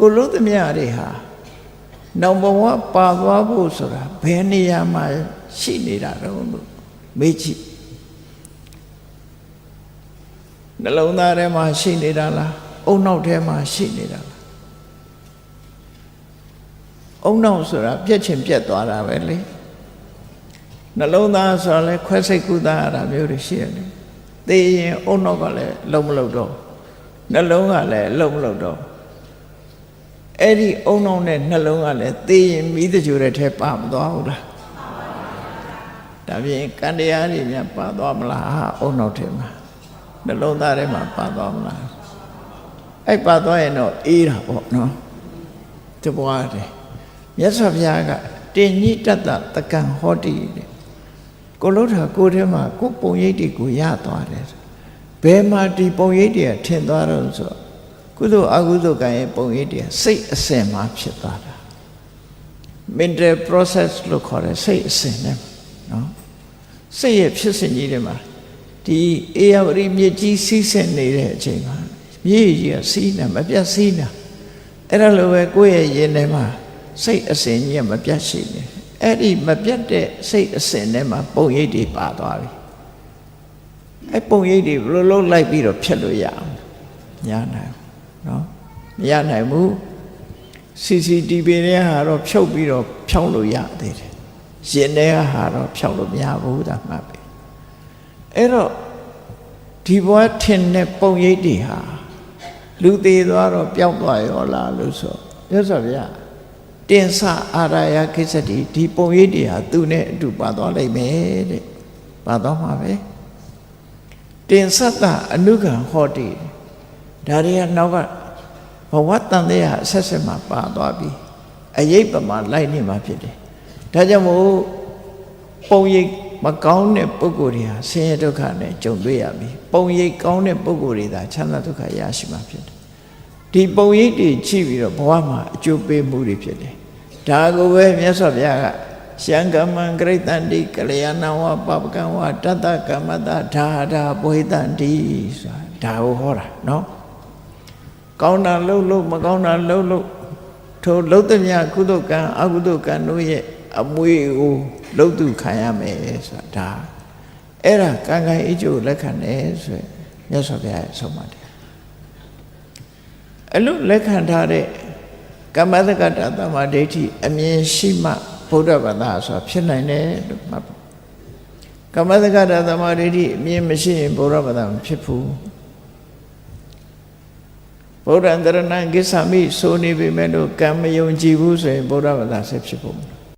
ကိုလို့သမ ्या တွေဟာနောင်ဘဝပါသွားဖို့ဆိုတာဘယ်နေရာမှာရှိနေတာတော့လို့မေးကြည့်နှလုံးသားထဲမှာရှိနေတာလားအုံနောက်ထဲမှာရှိနေတာလားအုံနောက်ဆိုတာပြက်ချင်ပြက်သွားတာပဲလေနှလုံးသားဆိုတာလဲခွဲစိတ်ကူးသားရတာမျိုးတွေရှိရတယ်သိရင်အုံနောက်ကလည်းလုံးမလုံးတော့နှလုံးကလည်းလုံးမလုံးတော့အဲ့ဒီအုံနောက်နဲ့နှလုံးကလည်းသိရင်မိတကြိုတဲ့ထဲပါမသွားဘူးလားဒါပြင်ကံတရားတွေများပါသွားမလားအုံနောက်ထဲမှာနှလုံးသားထဲမှာပါသွားမလားအဲ့ပါသွားရင်တော့အေးတာပေါ့နော်တပွားတယ်မြတ်စွာဘုရားကတင်ညိတတတကံဟောတိတဲ့ကိုလို့ထာကိုထဲမှာကိုပုံရိပ်တွေကိုရသွားတယ်ဘယ်မှာဒီပုံရိပ်တွေကထင်သွားတော့ဆိုကုသိုလ်အကုသိုလ်ကံရဲ့ပုံရိပ်တွေစိတ်အစဉ်မှာဖြစ်သွားတာ mental process လို့ခေါ်တယ်စိတ်အစဉ်နဲ့နော်စိတ်ရဲ့ဖြစ်စဉ်ကြီးတွေမှာဒီအေယဝတိမြစ်ကြီးစီးဆင်းနေတဲ့အချိန်မှာမြစ်ကြီးကစီးနေမပြတ်စီးနေအဲ့ဒါလိုပဲကိုယ့်ရဲ့ရင်ထဲမှာစိတ်အစဉ်ကြီးကမပြတ်ရှိနေအဲ့ဒီမပြတ်တဲ့စိတ်အစဉ်ထဲမှာပုံရိပ်တွေပါသွားပြီအဲ့ပုံရိပ်တွေဘယ်လိုလုပ်လိုက်ပြီးတော့ဖြတ်လို့ရအောင်ညာနိုင်နော်မရနိုင်ဘူး CCTV နဲ့ဟာတော့ဖြုတ်ပြီးတော့ဖြောင်းလို့ရသေးတယ်ရင်ထဲဟာတော့ဖြောင်းလို့မရဘူးဒါမှပဲအဲ့တော့ဒီဘဝထင်တဲ့ပုံရိပ်တွေဟာလူသေးသွားတော့ပျောက်သွားရောလားလို့ဆိုရသော်ဗျာတင်္ဆအာရယခိစ္စတိဒီပုံရိပ်တွေဟာသူနဲ့အတူပါသွားလိမ့်မယ်တဲ့ပါသွားမှာပဲတင်္ဆတအနုကံဟောတိဒါတွေကနောက်ကဘဝတန်တဲ့ဟာဆက်ဆက်မှာပါသွားပြီအယိတ်ပမာလိုက်နေမှာဖြစ်တယ်ဒါကြောင့်မို့ပုံရိပ်မကောင်းတဲ့ပုဂ္ဂိုလ်တွေဟာဆင်းရဲဒုက္ခနဲ့ကြုံတွေ့ရပြီပုံရိပ်ကောင်းတဲ့ပုဂ္ဂိုလ်တွေသာချမ်းသာဒုက္ခရရှိမှာဖြစ်တယ်ဒီပုံရိပ်တွေကြည့်ပြီးတော့ဘဝမှာအကျိုးပေးမှုတွေဖြစ်တယ်ဒါကိုပဲမြတ်စွာဘုရားကရှံကမံဂရိတန္တိကလျာဏဝပပကံဝတတ္တကမ္မတဒါဒါဘဝိတန္တိဆိုတာဒါကိုဟောတာနော်ကောင်းတာလှုပ်လို့မကောင်းတာလှုပ်လို့ထိုလှုပ်တဲ့မြတ်ကုသိုလ်ကံအကုသိုလ်ကံတို့ရဲ့အမွေကိုလှုပ်သူခံရမယ်ဆိုတာဒါအဲ့ဒါကံကံအကျိုးလက်ခံတယ်ဆိုရမြတ်စွာဘုရားရဲ့ဆုံးမတယ်အဲ့လိုလက်ခံထားတဲ့ကမ္မတက္ကတသမ္မာဒိဋ္ဌိအမြင်ရှိမှဗုဒ္ဓဘာသာဆိုတာဖြစ်နိုင်တယ်လို့မှတ်ပါကမ္မတက္ကတသမ္မာဒိဋ္ဌိအမြင်မရှိရင်ဗုဒ္ဓဘာသာမဖြစ်ဘူးဗုဒ္ဓံတရဏံကိစ္ဆာမိဆိုနေပေမဲ့လို့ကံမယုံကြည်ဘူးဆိုရင်ဗုဒ္ဓဘာသာဆက်ဖြစ်ဖို့